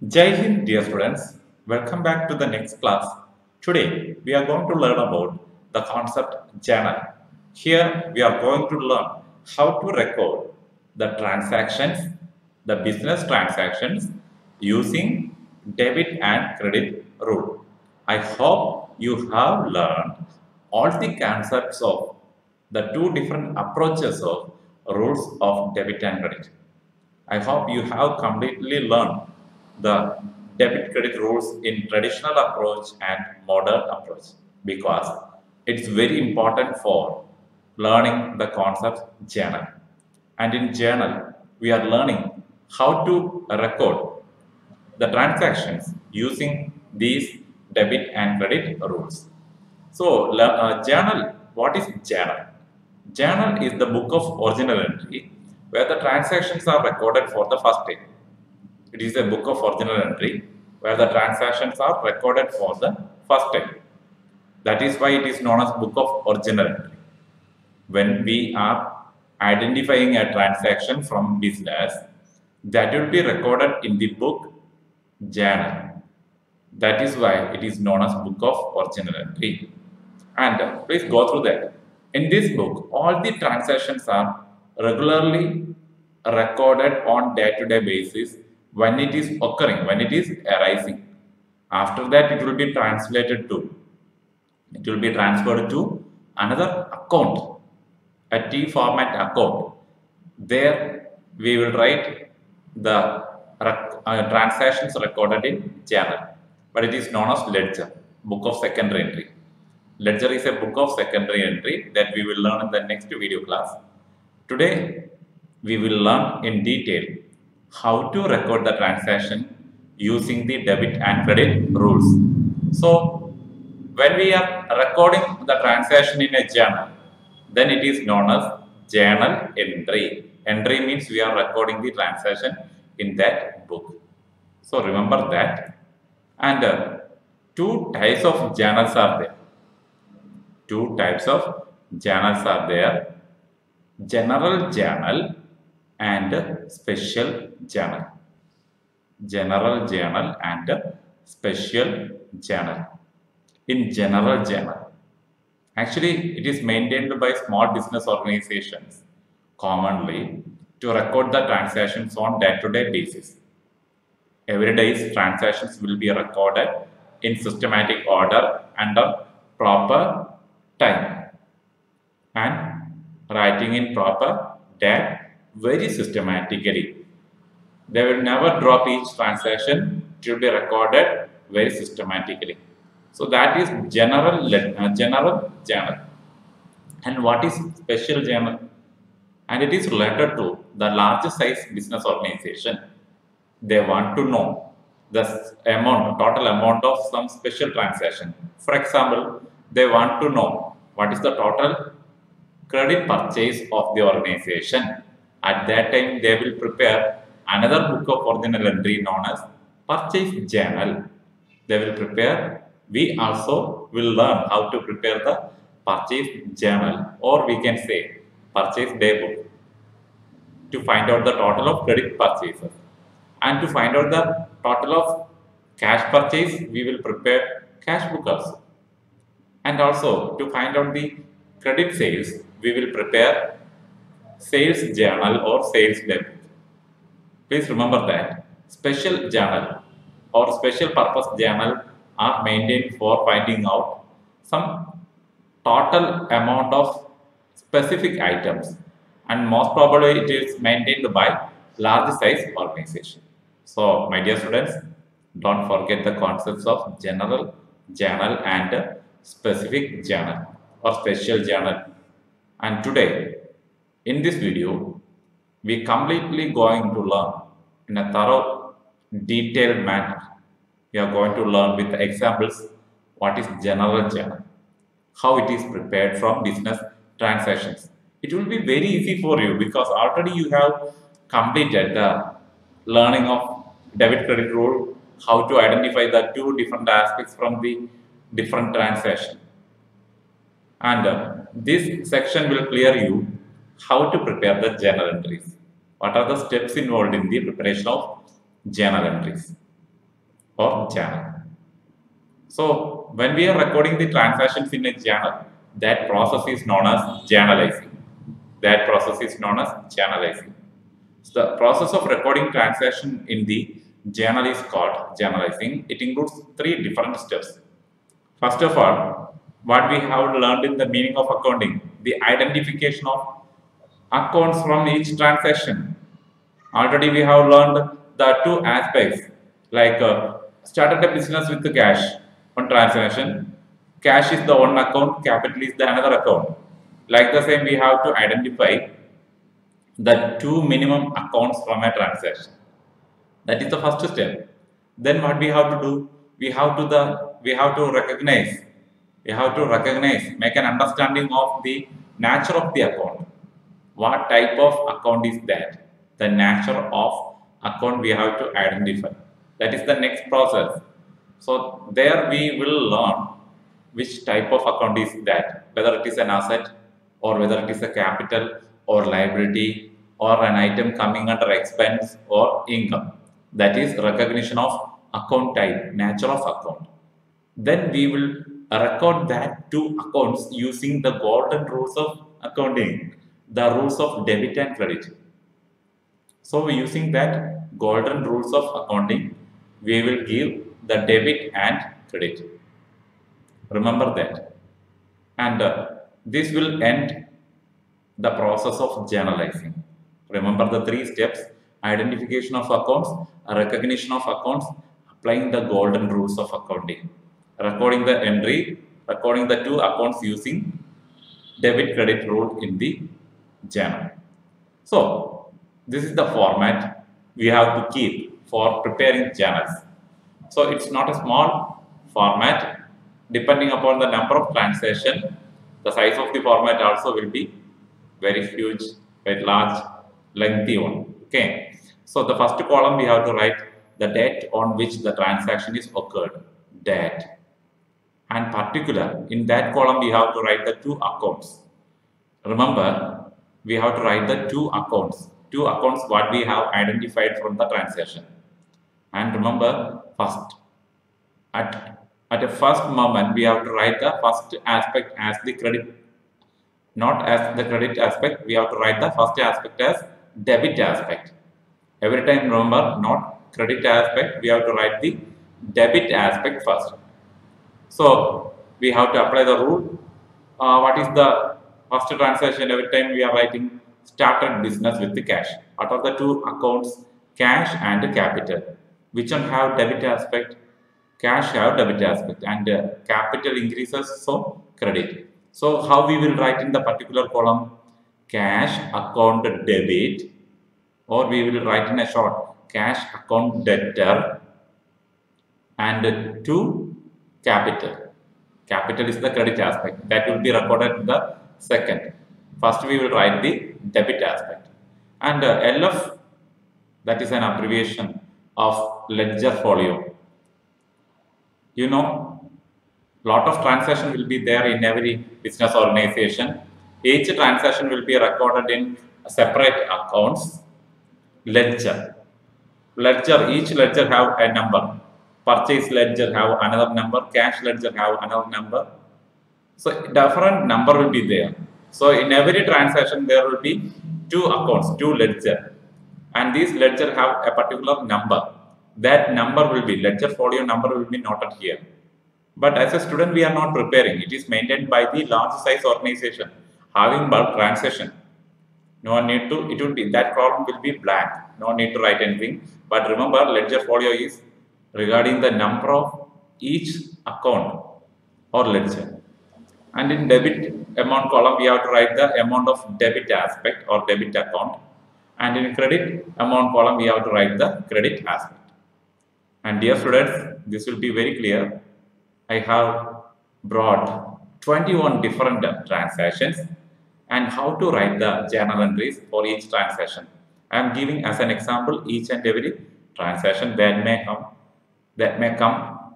Jai Hind, dear students. Welcome back to the next class. Today, we are going to learn about the concept journal. Here, we are going to learn how to record the transactions, the business transactions using debit and credit rule. I hope you have learned all the concepts of the two different approaches of rules of debit and credit. I hope you have completely learned the debit credit rules in traditional approach and modern approach because it's very important for learning the concept journal. And in journal, we are learning how to record the transactions using these debit and credit rules. So, journal, what is journal? Journal is the book of original entry where the transactions are recorded for the first time. It is a book of original entry where the transactions are recorded for the first time. That is why it is known as book of original entry. When we are identifying a transaction from business, that will be recorded in the book journal. That is why it is known as book of original entry. And please go through that. In this book, all the transactions are regularly recorded on day-to-day basis when it is occurring, when it is arising. After that, it will be transferred to another account, a T format account. There we will write the transactions recorded in journal, but it is known as ledger, book of secondary entry. Ledger is a book of secondary entry that we will learn in the next video class. Today, we will learn in detail how to record the transaction using the debit and credit rules. So, when we are recording the transaction in a journal, then it is known as journal entry. Entry means we are recording the transaction in that book. So, remember that. And two types of journals are there. Two types of journals are there: general journal and special journal. General journal and special journal. In general journal, actually it is maintained by small business organizations commonly to record the transactions on day-to-day basis. Every day's transactions will be recorded in systematic order under proper time and writing in proper date very systematically. They will never drop each transaction, it will be recorded very systematically. So that is general journal. And what is special journal? And it is related to the large size business organization. They want to know the total amount of some special transaction. For example, they want to know what is the total credit purchase of the organization. At that time, they will prepare another book of original entry known as purchase journal. They will prepare. We also will learn how to prepare the purchase journal, or we can say purchase day book, to find out the total of credit purchases. And to find out the total of cash purchase, we will prepare cash book also. And also to find out the credit sales, we will prepare sales journal or sales debit. Please remember that special journal or special purpose journal are maintained for finding out some total amount of specific items, and most probably it is maintained by large size organization. So, my dear students, don't forget the concepts of general journal and specific journal or special journal. And today, in this video, we completely going to learn in a thorough, detailed manner. We are going to learn with examples what is general journal, how it is prepared from business transactions. It will be very easy for you because already you have completed the learning of debit credit rule, how to identify the two different aspects from the different transaction. And this section will clear you how to prepare the journal entries. What are the steps involved in the preparation of journal entries? or journal. So when we are recording the transactions in a journal, that process is known as journalizing. That process is known as journalizing. So the process of recording transaction in the journal is called journalizing. It includes three different steps. First of all, what we have learned in the meaning of accounting, the identification of accounts from each transaction. Already we have learned the two aspects, like started a business with the cash on transaction. Cash is the one account, capital is the another account. Like the same, we have to identify the two minimum accounts from a transaction. That is the first step. Then what we have to do? We have to recognize. We have to recognize, make an understanding of the nature of the account. What type of account is that? The nature of account we have to identify. That is the next process. So there we will learn which type of account is that, whether it is an asset or whether it is a capital or liability or an item coming under expense or income. That is recognition of account type, nature of account. Then we will record that two accounts using the golden rules of accounting, the rules of debit and credit. So using that golden rules of accounting, we will give the debit and credit. Remember that. And this will end the process of journalizing. Remember the three steps: identification of accounts, recognition of accounts, applying the golden rules of accounting, recording the entry, recording the two accounts using debit credit rule in the journal. So this is the format we have to keep for preparing journals. So it's not a small format. Depending upon the number of transaction, the size of the format also will be very huge, very large, lengthy one. Okay. So the first column we have to write the date on which the transaction is occurred. Date. And particular, in that column we have to write the two accounts. Remember, we have to write the two accounts what we have identified from the transaction. And remember, first, at a first moment, we have to write the first aspect as the credit, not as the credit aspect. We have to write the first aspect as debit aspect. Every time, remember, not credit aspect, we have to write the debit aspect first. So we have to apply the rule. What is the first transaction? Every time we are writing started business with the cash. Out of the two accounts, cash and capital, which one have debit aspect? Cash have debit aspect, and capital increases, so credit. So how we will write in the particular column? Cash account debit, or we will write in a short cash account debtor, and to capital. Capital is the credit aspect that will be recorded in the second. First we will write the debit aspect, and LF, that is an abbreviation of ledger folio. You know, lot of transaction will be there in every business organization. Each transaction will be recorded in separate accounts. Ledger. Each ledger have a number. Purchase ledger have another number. Cash ledger have another number. So different number will be there. So in every transaction there will be two accounts, two ledger, and these ledger have a particular number. That number will be ledger folio number will be noted here. But as a student, we are not preparing. It is maintained by the large size organization having bulk transaction. No need to. It will be that column will be blank. No need to write anything. But remember, ledger folio is regarding the number of each account or ledger. And in debit amount column, we have to write the amount of debit aspect or debit account. And in credit amount column, we have to write the credit aspect. And dear students, this will be very clear. I have brought 21 different transactions and how to write the journal entries for each transaction. I am giving as an example each and every transaction that may come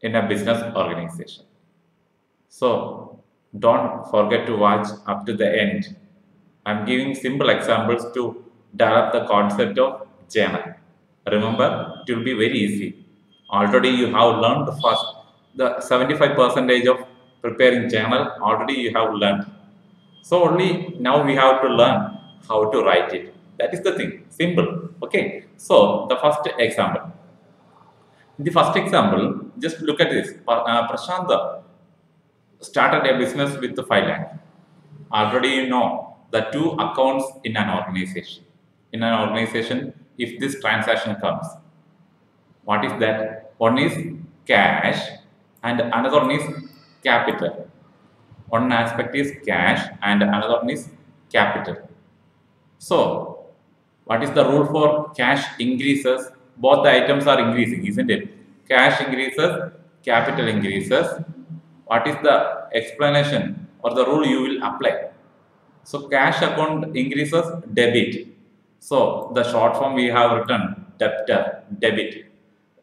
in a business organization. So don't forget to watch up to the end. I am giving simple examples to develop the concept of journal. Remember, it will be very easy. Already you have learned first the 75 percentage of preparing journal. Already you have learned. So only now we have to learn how to write it. That is the thing. Simple. Okay. So the first example. In the first example, just look at this. Prashant started a business with 5 lakh. Already you know the two accounts in an organization. In an organization, if this transaction comes, what is that? One is cash and another one is capital. One aspect is cash and another one is capital. So, what is the rule for cash increases? Both the items are increasing, isn't it? Cash increases, capital increases. What is the explanation or the rule you will apply? So, cash account increases, debit. So, the short form we have written debtor, debit,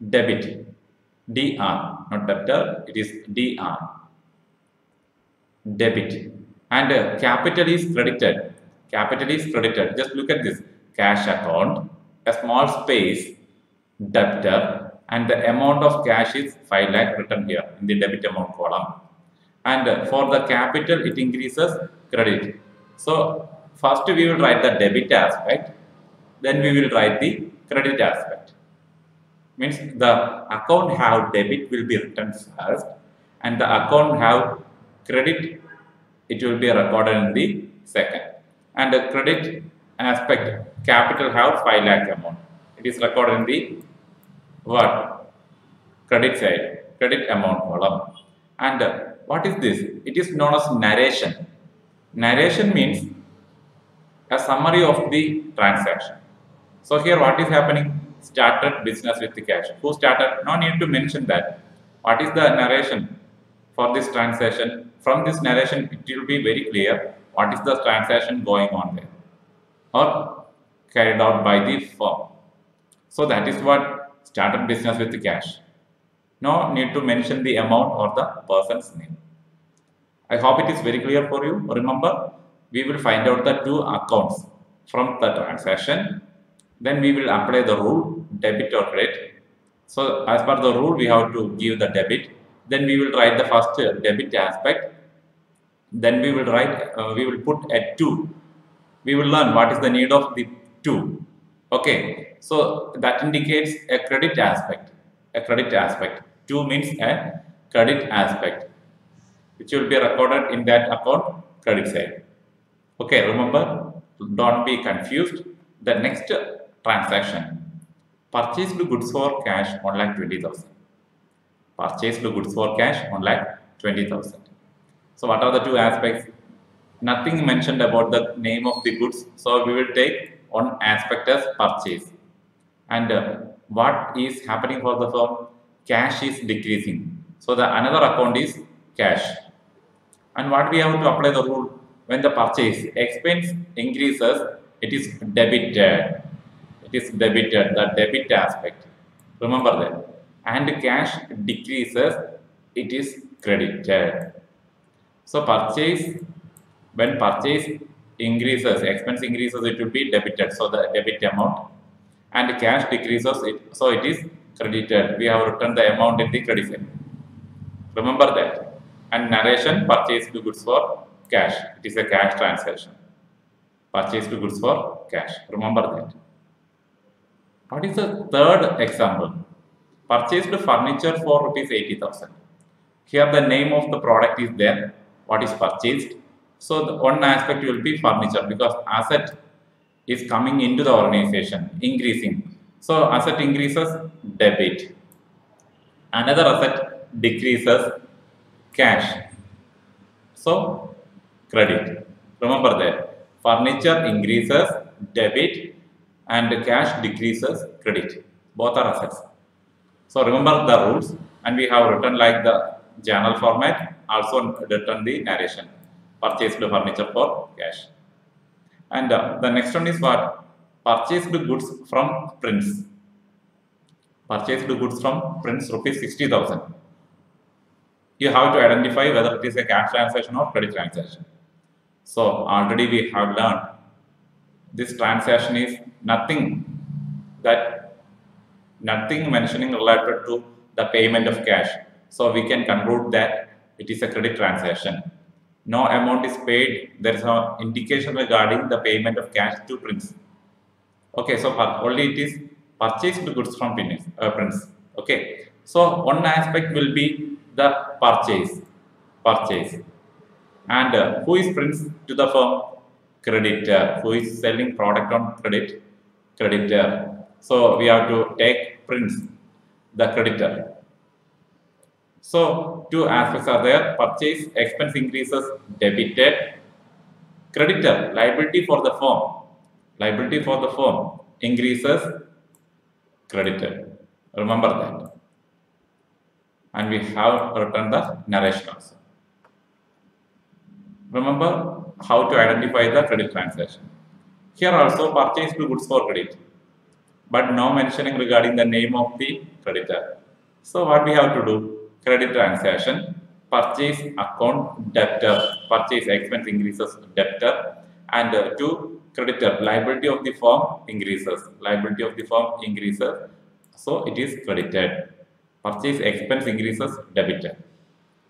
debit, DR, not debtor, it is DR, debit. And capital is credited. Capital is credited. Just look at this cash account, a small space, debtor, and the amount of cash is 5 lakh written here in the debit amount column. And for the capital, it increases credit. So, first we will write the debit aspect, then we will write the credit aspect. Means the account have debit will be written first, and the account have credit, it will be recorded in the second. And the credit aspect, capital have 5 lakh amount. It is recorded in the what? Credit side, credit amount column. And what is this? It is known as narration. Narration means a summary of the transaction. So here what is happening? Started business with the cash. Who started? No need to mention that. What is the narration for this transaction? From this narration, it will be very clear what is the transaction going on there or carried out by the firm. So that is what started business with the cash. No need to mention the amount or the person's name. I hope it is very clear for you. Remember, we will find out the two accounts from the transaction. Then we will apply the rule debit or credit. So as per the rule, we have to give the debit. Then we will write the first debit aspect. Then we will write, we will put a 2. We will learn what is the need of the 2. Okay, so that indicates a credit aspect. A credit aspect. 2 means a credit aspect, which will be recorded in that account credit side. Okay, remember, don't be confused. The next transaction, purchased goods for cash 1,20,000. Purchased goods for cash 1,20,000. So what are the two aspects? Nothing mentioned about the name of the goods. So we will take one aspect as purchase. And what is happening for the firm? Cash is decreasing. So the another account is cash. And what we have to apply the rule? When the purchase expense increases, it is debited. It is debited, the debit aspect. Remember that. And cash decreases, it is credited. So purchase, when purchase increases, expense increases, it will be debited. So the debit amount. And cash decreases, so it is credited. We have written the amount in the credit side. Remember that. And narration, purchased goods for cash. It is a cash transaction. Purchased goods for cash. Remember that. What is the third example? Purchased furniture for rupees 80,000. Here the name of the product is there. What is purchased? So the one aspect will be furniture because asset is coming into the organization, increasing. So asset increases, debit. Another asset decreases, cash. So credit. Remember that. Furniture increases, debit, and cash decreases, credit. Both are assets. So remember the rules, and we have written like the journal format, also written the narration. Purchased furniture for cash. And the next one is what? Purchased goods from Prince. Purchased goods from Prince rupees 60,000. You have to identify whether it is a cash transaction or credit transaction. So already we have learned this transaction is nothing mentioning related to the payment of cash. So we can conclude that it is a credit transaction. No amount is paid. There is no indication regarding the payment of cash to Prince. Okay, so only it is purchased goods from Prince. Okay, so one aspect will be the purchase, and who is Prince to the firm? Creditor. Who is selling product on credit? Creditor. So we have to take Prince, the creditor. So two aspects are there: purchase expense increases, debited. Creditor, liability for the firm. Liability for the firm increases, credited. Remember that. And we have written the narration also. Remember how to identify the credit transaction. Here also purchase goods for credit, but no mentioning regarding the name of the creditor. So what we have to do? Credit transaction, purchase account, debtor, purchase expense increases, debtor, and to creditor, liability of the firm increases, liability of the firm increases, so it is credited. Purchase expense increases, debited.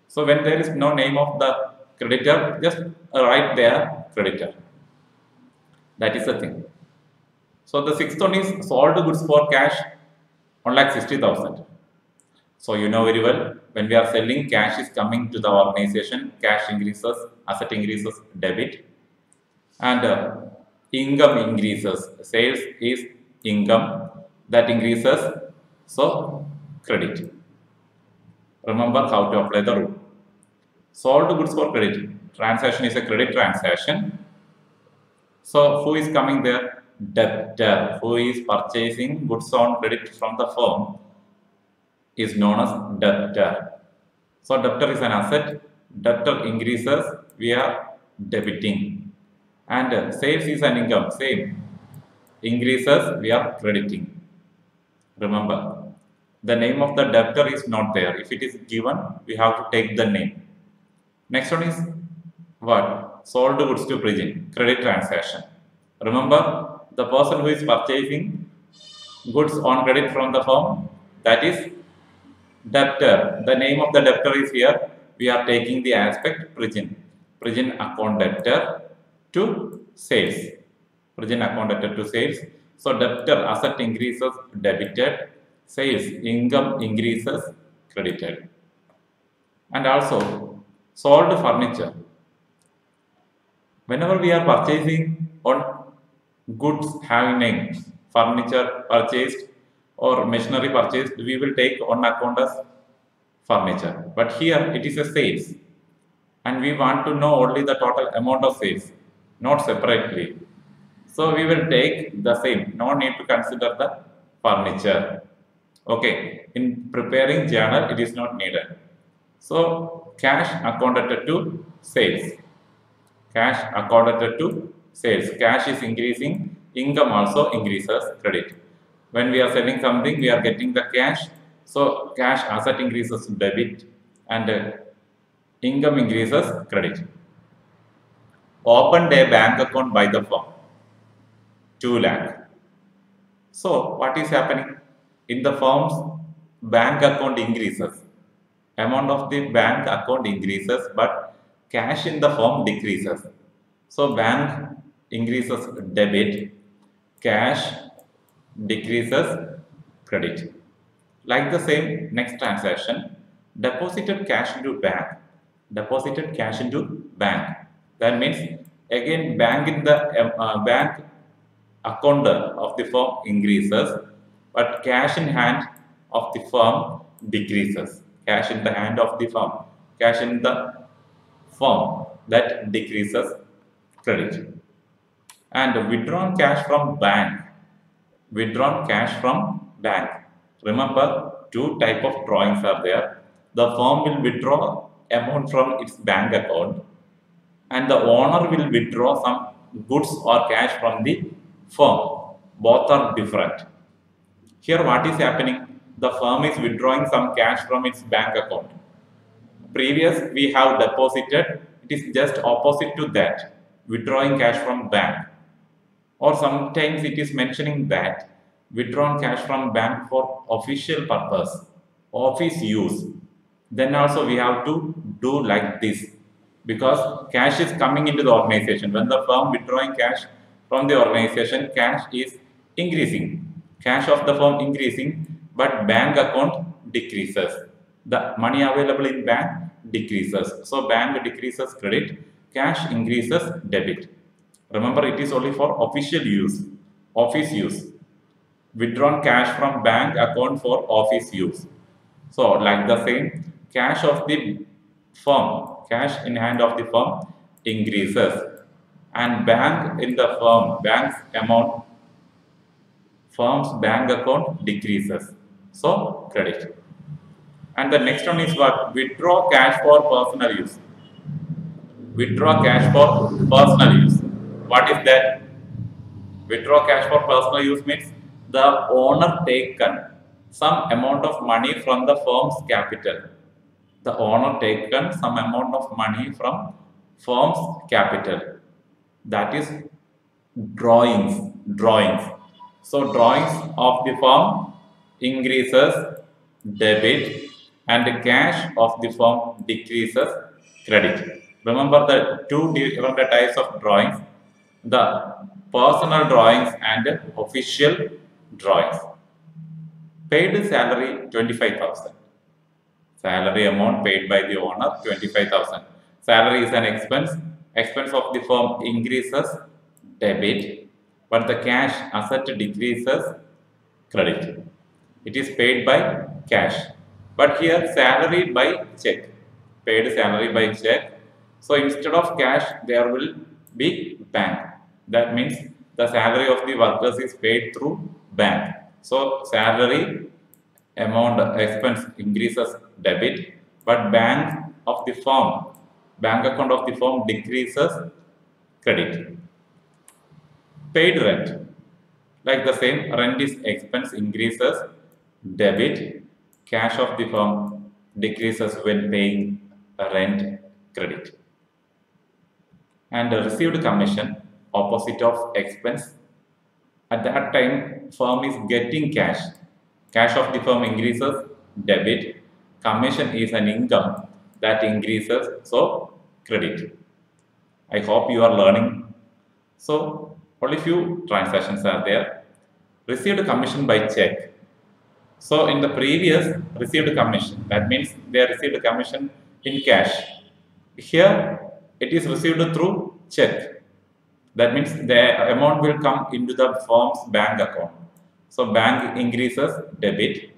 So when there is no name of the creditor, just write there creditor. That is the thing. So the sixth one is sold goods for cash 1,60,000. So you know very well, when we are selling, cash is coming to the organization, cash increases, asset increases, debit, and income increases. Sales is income, that increases, so credit. Remember how to apply the rule. Sold goods for credit. Transaction is a credit transaction. So who is coming there? Debtor. Who is purchasing goods on credit from the firm is known as debtor. So debtor is an asset. Debtor increases, we are debiting. And sales is an income. Same. Increases, we are crediting. Remember, the name of the debtor is not there. If it is given, we have to take the name. Next one is what? Sold goods to Prince. Credit transaction. Remember, the person who is purchasing goods on credit from the firm, that is debtor. The name of the debtor is here. We are taking the aspect Prince. Prince account debtor to sales. Prince account debtor to sales. So debtor asset increases, debited. Sales income increases, credited. And also sold furniture. Whenever we are purchasing on goods having names, furniture purchased or machinery purchased, we will take on account as furniture. But here it is a sales, and we want to know only the total amount of sales, not separately. So we will take the same. No need to consider the furniture. Okay. In preparing journal, it is not needed. So cash accounted to sales. Cash accounted to sales. Cash is increasing, income also increases, credit. When we are selling something, we are getting the cash. So cash asset increases, debit, and income increases, credit. Opened a bank account by the firm, 2 lakh. So what is happening? In the firm's bank account increases. Amount of the bank account increases, but cash in the firm decreases. So bank increases, debit, cash decreases, credit. Like the same next transaction, deposited cash into bank, deposited cash into bank. That means again bank in the bank account of the firm increases, but cash in hand of the firm decreases. Cash in the hand of the firm, cash in the firm, that decreases, credit. And withdrawn cash from bank, withdrawn cash from bank. Remember, two type of drawings are there. The firm will withdraw amount from its bank account, and the owner will withdraw some goods or cash from the firm. Both are different. Here what is happening? The firm is withdrawing some cash from its bank account. Previous we have deposited, it is just opposite to that, withdrawing cash from bank. Or sometimes it is mentioning that withdrawn cash from bank for official purpose. office use, then also we have to do like this, because cash is coming into the organization. When the firm withdrawing cash from the organization, cash is increasing. Cash of the firm increasing, but bank account decreases. The money available in bank decreases. So bank decreases credit, cash increases debit. Remember, it is only for official use, office use. Withdrawn cash from bank account for office use. So, like the same, cash of the firm, cash in hand of the firm increases, and bank in the firm, bank's amount, firm's bank account decreases. So, credit. And the next one is what? Withdraw cash for personal use. Withdraw cash for personal use. What is that? Withdraw cash for personal use means the owner taken some amount of money from the firm's capital. The owner taken some amount of money from firm's capital. That is drawings. Drawings. So drawings of the firm increases debit, and the cash of the firm decreases credit. Remember the two different types of drawings, the personal drawings and official drawings. Paid salary 25,000. Salary amount paid by the owner 25,000. Salary is an expense. Expense of the firm increases debit, but the cash asset decreases credit. It is paid by cash. But here salary by check. Paid salary by check. So instead of cash, there will be bank. That means the salary of the workers is paid through bank. So salary amount expense increases debit, but bank of the firm, bank account of the firm decreases credit. Paid rent, like the same, rent is expense increases debit, cash of the firm decreases when paying rent credit. And received commission, opposite of expense. At that time, firm is getting cash. Cash of the firm increases debit. Commission is an income that increases, so credit. I hope you are learning. So only few transactions are there. Received commission by check. So in the previous received commission, that means they received commission in cash. Here it is received through check. That means the amount will come into the firm's bank account. So bank increases debit.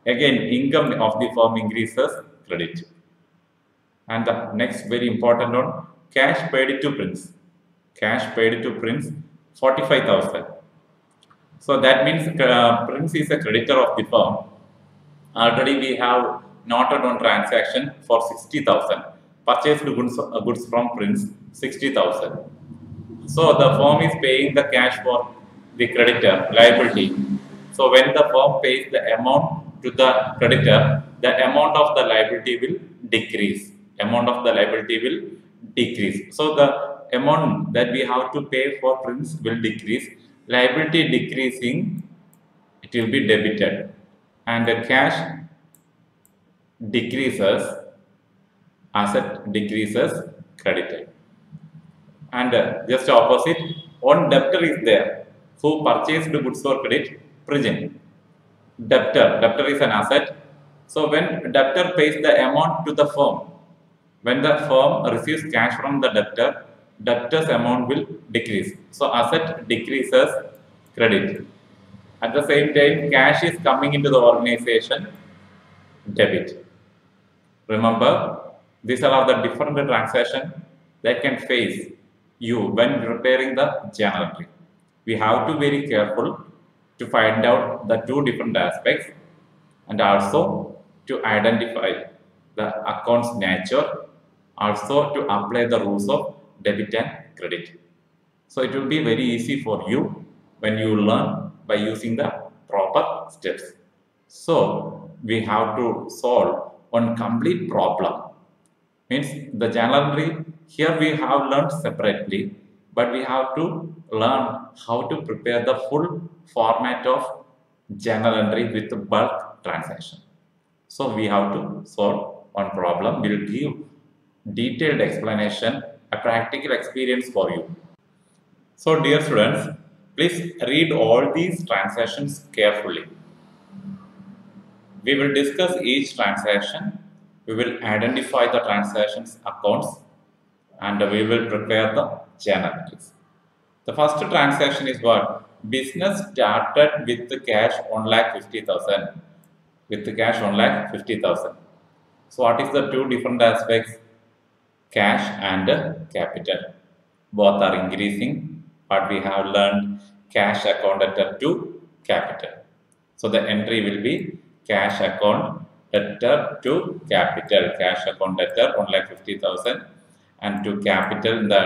Again, income of the firm increases credit. And the next very important one, cash paid to Prince. Cash paid to Prince 45,000. So that means Prince is a creditor of the firm. Already we have noted on transaction for 60,000. Purchased goods from Prince 60,000. So the firm is paying the cash for the creditor liability. So when the firm pays the amount to the creditor, the amount of the liability will decrease. Amount of the liability will decrease. So the amount that we have to pay for Prince will decrease. Liability decreasing, it will be debited, and the cash decreases, asset decreases, credited. And just opposite, one debtor is there who purchased goods for credit, present. Debtor is an asset. So when debtor pays the amount to the firm, when the firm receives cash from the debtor, debtor's amount will decrease. So asset decreases, credit. At the same time, cash is coming into the organization, debit. Remember, these are the different transactions that can face you when preparing the journal entry. We have to be very careful to find out the two different aspects, and also to identify the account's nature, also to apply the rules of debit and credit. So it will be very easy for you when you learn by using the proper steps. So we have to solve one complete problem. Means the journal entry here we have learned separately, but we have to learn how to prepare the full format of journal entry with bulk transaction. So we have to solve one problem. We'll give detailed explanation, a practical experience for you. So dear students, please read all these transactions carefully. We will discuss each transaction. We will identify the transactions accounts and we will prepare the journal entries. The first transaction is what? Business started with the cash 1,50,000. With the cash 1,50,000. So what is the two different aspects? Cash and capital. Both are increasing. But we have learned cash account debtor to capital. So the entry will be cash account debtor to capital. Cash account debtor 1,50,000 and to capital in the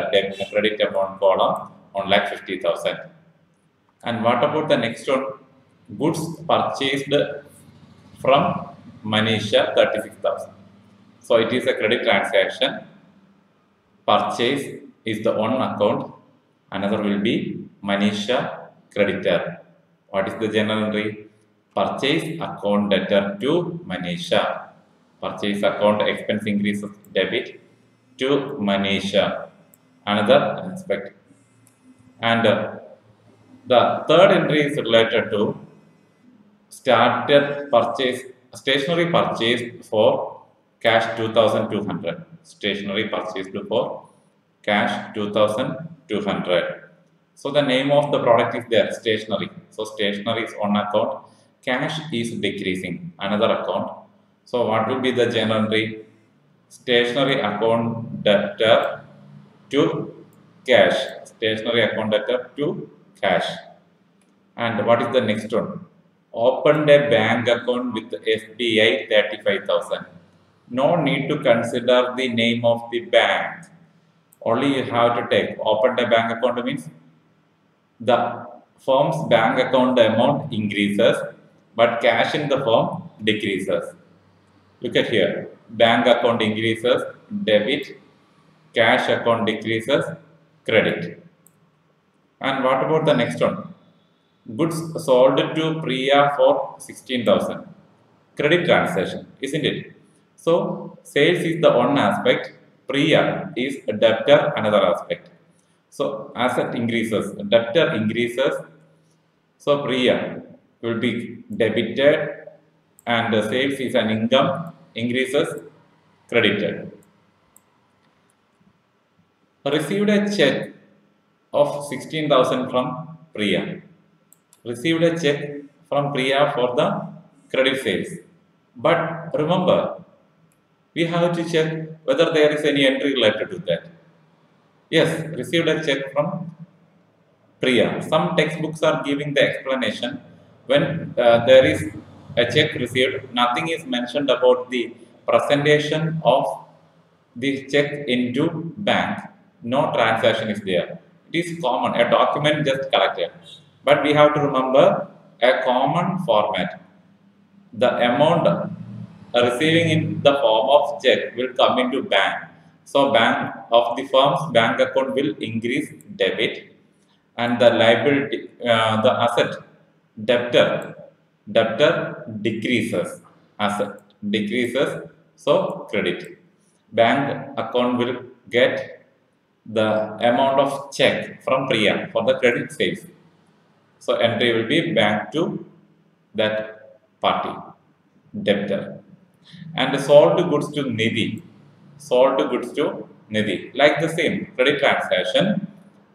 credit amount column 1,50,000. And what about the next one? Goods purchased from Manisha 36,000. So it is a credit transaction. Purchase is the one account. Another will be Manisha creditor. What is the journal entry? Purchase account debtor to Manisha. Purchase account expense increases debit to Manisha. Another aspect. And the third entry is related to started purchase, stationery purchased for cash 2,200. Stationery purchased for cash 2,200. So the name of the product is there, stationery. So stationery is on account, cash is decreasing, another account. So what will be the journal entry? Stationery account debtor to cash. Stationery account debtor to cash. And what is the next one? Opened a bank account with SBI 35,000. No need to consider the name of the bank. Only you have to take opened a bank account means the firm's bank account amount increases, but cash in the firm decreases. Look at here. Bank account increases, debit. Cash account decreases, credit. And what about the next one? Goods sold to Priya for 16,000. Credit transaction, isn't it? So, sales is the one aspect. Priya is a debtor, another aspect. So, asset increases, debtor increases. So, Priya will be debited and the sales is an income, increases, credited. Received a check of 16,000 from Priya. Received a check from Priya for the credit sales. But remember, we have to check whether there is any entry related to that. Yes, received a check from Priya. Some textbooks are giving the explanation when there is a check received, nothing is mentioned about the presentation of the check into bank. No transaction is there. It is common, a document just collected. But we have to remember a common format. The amount receiving in the form of check will come into bank. So bank of the firm's bank account will increase debit and the liability, the asset, debtor decreases, asset decreases, so credit. Bank account will get the amount of check from Priya for the credit sales. So entry will be bank to that party, debtor. And sold goods to Nidhi. Sold goods to Nidhi. Like the same credit transaction,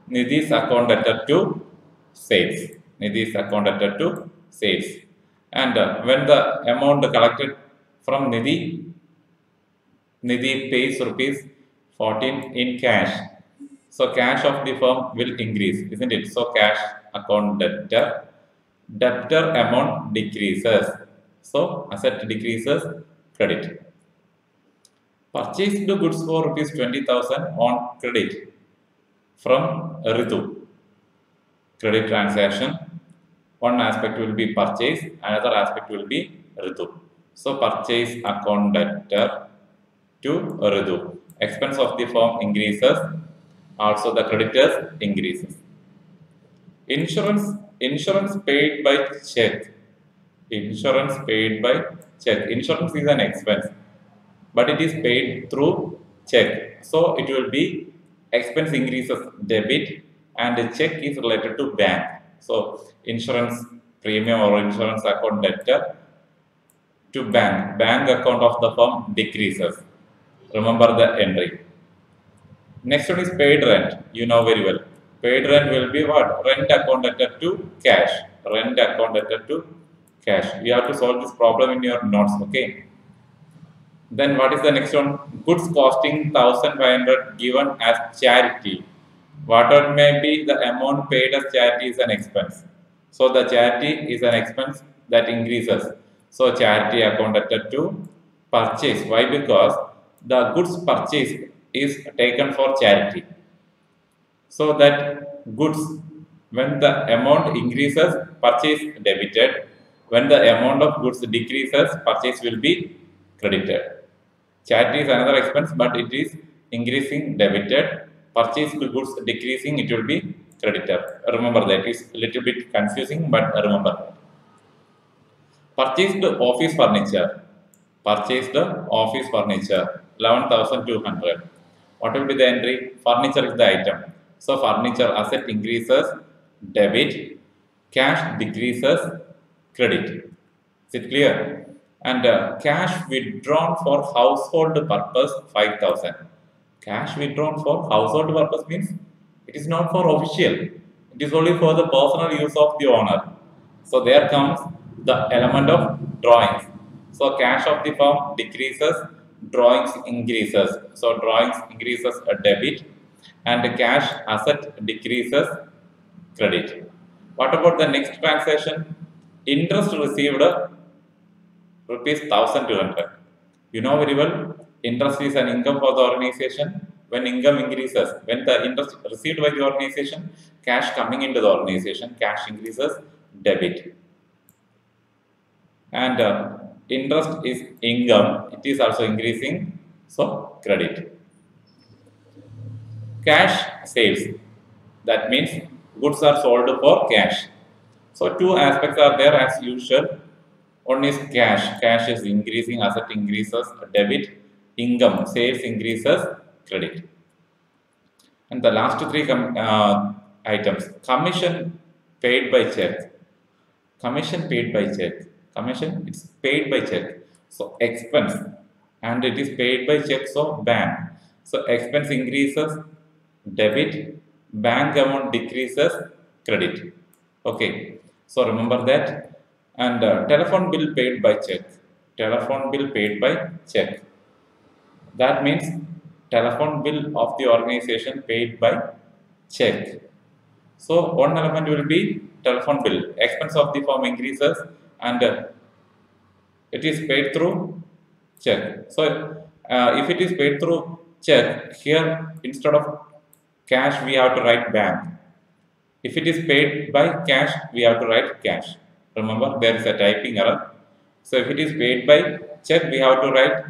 Nidhi's account debtor to sales. Nidhi's account debtor to sales. And when the amount collected from Nidhi, Nidhi pays rupees 14 in cash. So cash of the firm will increase, isn't it? So cash account debtor, debtor amount decreases. So asset decreases, credit. Purchased goods for rupees 20,000 on credit from Ritu. Credit transaction. One aspect will be purchase, another aspect will be Ritu. So purchase account debtor to Ritu. Expense of the firm increases, also the creditors increases. Insurance paid by check. Insurance paid by check. Insurance is an expense, but it is paid through check. So it will be expense increases debit and the check is related to bank. So insurance premium or insurance account debtor to bank account of the firm decreases. Remember the entry. Next one is paid rent. You know very well. Paid rent will be what? Rent account debtor to cash. Rent account debtor to cash. You have to solve this problem in your notes. Okay. Then what is the next one? Goods costing 1,500 given as charity. Whatever may be the amount paid as charity is an expense. So the charity is an expense that increases. So charity account debtor to purchase. Why? Because the goods purchased is taken for charity. So that goods, when the amount increases, purchase debited. When the amount of goods decreases, purchase will be credited. Charity is another expense, but it is increasing debited. Purchased goods decreasing, it will be credited. Remember that. It's a little bit confusing, but remember. Purchased office furniture. Purchased office furniture, 11,200. What will be the entry? Furniture is the item. So furniture asset increases, debit, cash decreases, credit. Is it clear? And cash withdrawn for household purpose 5,000. Cash withdrawn for household purpose means it is not for official. It is only for the personal use of the owner. So there comes the element of drawings. So cash of the firm decreases, drawings increases. So drawings increases a debit and the cash asset decreases credit. What about the next transaction? Interest received rupees 1,200. You know very well, interest is an income for the organization. When income increases, when the interest received by the organization, cash coming into the organization, cash increases, debit. And interest is income, it is also increasing, so credit. Cash sales, that means goods are sold for cash. So two aspects are there as usual. One is cash, cash is increasing, asset increases, debit, income, sales increases, credit. And the last three items, commission paid by check. Commission paid by check. Commission, it's paid by check. So expense, and it is paid by check, so bank. So expense increases, debit, bank amount decreases, credit. Okay, so remember that. And telephone bill paid by check. Telephone bill paid by check. That means telephone bill of the organization paid by check. So one element will be telephone bill. Expense of the firm increases and it is paid through check. So if it is paid through check, here instead of cash we have to write bank. If it is paid by cash, we have to write cash. Remember, there is a typing error. So if it is paid by check, we have to write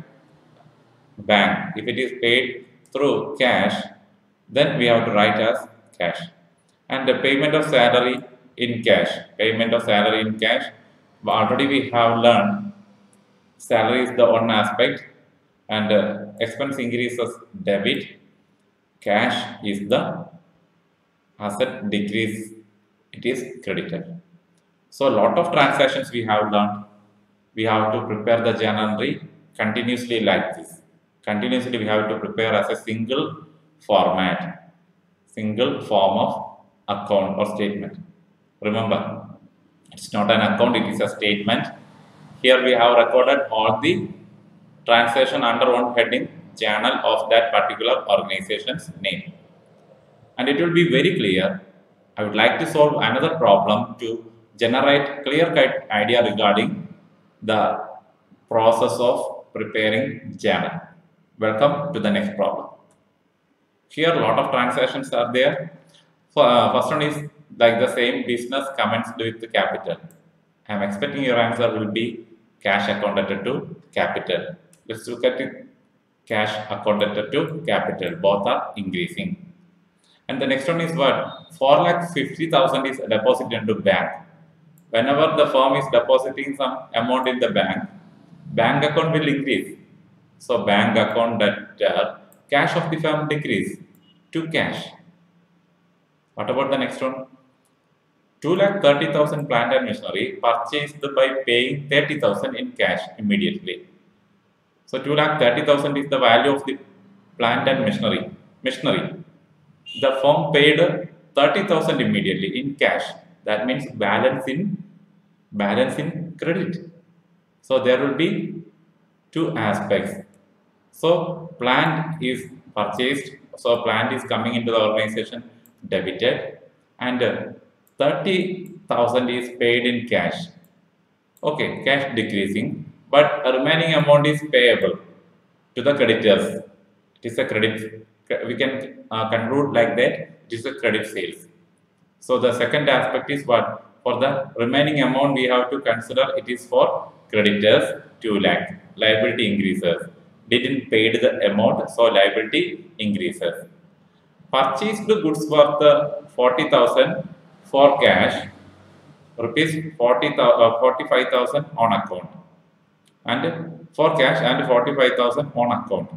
bank. If it is paid through cash, then we have to write as cash. And the payment of salary in cash. Payment of salary in cash. Already we have learned salary is the one aspect and expense increases debit. Cash is the asset decrease, it is credited. So a lot of transactions we have learned. We have to prepare the journal entry continuously like this. Continuously we have to prepare as a single format, single form of account or statement. Remember, it's not an account, it is a statement. Here we have recorded all the transaction under one heading, journal of that particular organization's name. And it will be very clear. I would like to solve another problem to generate clear-cut idea regarding the process of preparing journal. Welcome to the next problem. Here a lot of transactions are there. First one is like the same, business commenced with the capital. I am expecting your answer will be cash account debtor to capital. Let's look at it. Cash account debtor to capital. Both are increasing. And the next one is what? 4,50,000 is deposited into bank. Whenever the firm is depositing some amount in the bank, bank account will increase. So bank account debtor, cash of the firm decrease to cash. What about the next one? 2,30,000 plant and machinery purchased by paying 30,000 in cash immediately. So 2,30,000 is the value of the plant and machinery. The firm paid 30,000 immediately in cash. That means balance in credit. So there will be two aspects. So plant is purchased. So plant is coming into the organization debited, and 30,000 is paid in cash. Okay, cash decreasing, but remaining amount is payable to the creditors. It is a credit. We can conclude like that. It is a credit sales. So the second aspect is what? For the remaining amount, we have to consider it is for creditors 2 lakh. Liability increases. Didn't paid the amount, so liability increases. Purchased goods worth 40,000 for cash, rupees 45,000 on account, and for cash and 45,000 on account.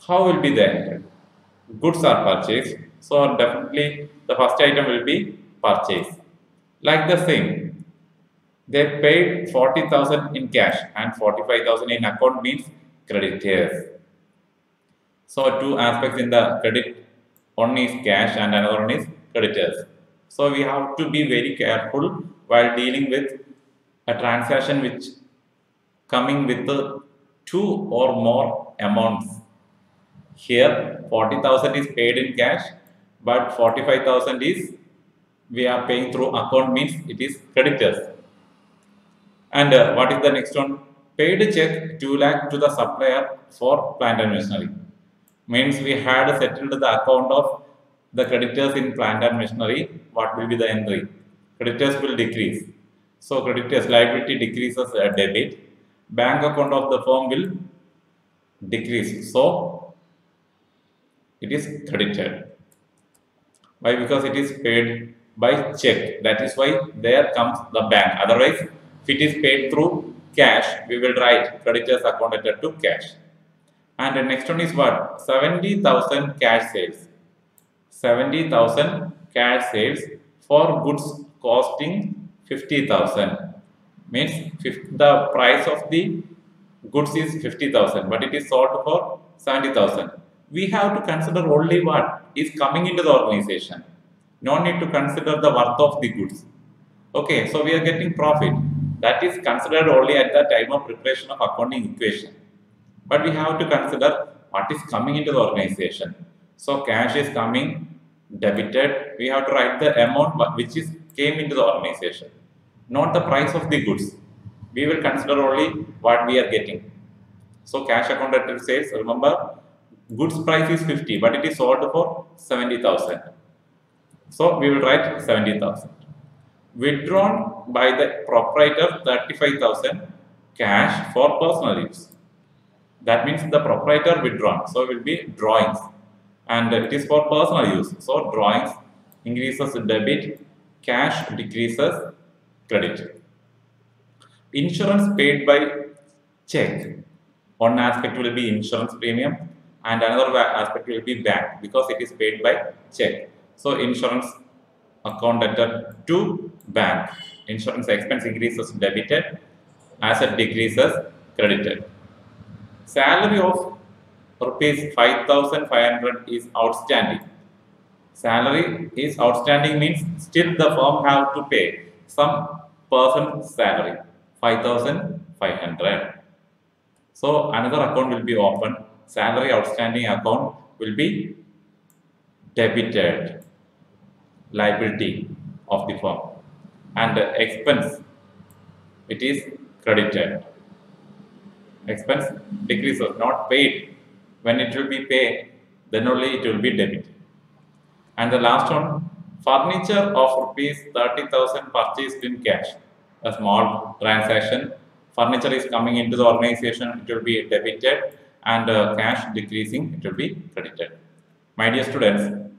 How will be that? Goods are purchased, so definitely the first item will be purchase. Like the same, they paid 40,000 in cash and 45,000 in account means creditors. So two aspects in the credit, one is cash and another one is creditors. So we have to be very careful while dealing with a transaction which coming with the two or more amounts. Here 40,000 is paid in cash, but 45,000 is we are paying through account means it is creditors. And what is the next one? Paid check 2 lakh to the supplier for plant and machinery. Means we had settled the account of the creditors in plant and machinery. What will be the entry? Creditors will decrease. So creditors liability decreases a debit. Bank account of the firm will decrease. So it is credited. Why? Because it is paid by check. That is why there comes the bank. Otherwise, if it is paid through cash, we will write creditors account added to cash. And the next one is what? 70,000 cash sales. 70,000 cash sales for goods costing 50,000. Means the price of the goods is 50,000, but it is sold for 70,000. We have to consider only what is coming into the organization. No need to consider the worth of the goods. Okay, so we are getting profit. That is considered only at the time of preparation of accounting equation. But we have to consider what is coming into the organization. So cash is coming, debited. We have to write the amount which is came into the organization, not the price of the goods. We will consider only what we are getting. So cash account debtor sales, remember, goods price is 50, but it is sold for 70,000. So we will write 70,000. Withdrawn by the proprietor 35,000 cash for personal use. That means the proprietor withdrawn. So it will be drawings, and it is for personal use. So drawings increases debit, cash decreases credit. Insurance paid by check. One aspect will be insurance premium, and another aspect will be bank because it is paid by check. So insurance account debtor to bank. Insurance expense increases debited, asset decreases credited. Salary of rupees 5,500 is outstanding. Salary is outstanding means still the firm have to pay some person's salary, 5,500. So another account will be opened. Salary outstanding account will be debited, liability of the firm, and expense, it is credited. Expense decreases, not paid. When it will be paid, then only it will be debited. And the last one, furniture of rupees 30,000 purchased in cash. A small transaction. Furniture is coming into the organization, it will be debited, and cash decreasing, it will be credited. My dear students,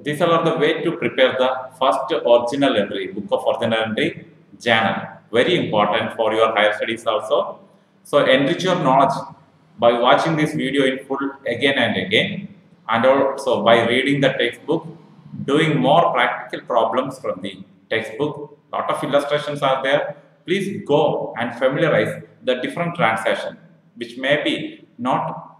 these are the way to prepare the first original entry, book of original entry, journal. Very important for your higher studies also. So enrich your knowledge by watching this video in full again and again, and also by reading the textbook, doing more practical problems from the textbook. Lot of illustrations are there. Please go and familiarize the different transaction which may be not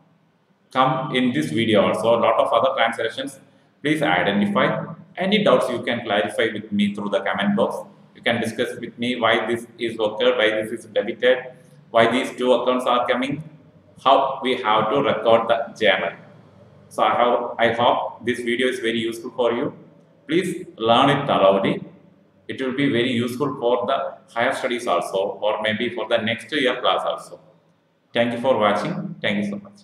come in this video also. A lot of other transactions. Please identify. Any doubts you can clarify with me through the comment box. You can discuss with me why this is occurred, why this is debited, why these two accounts are coming, how we have to record the journal. So I hope this video is very useful for you. Please learn it thoroughly. It will be very useful for the higher studies also, or maybe for the next year class also. Thank you for watching. Thank you so much.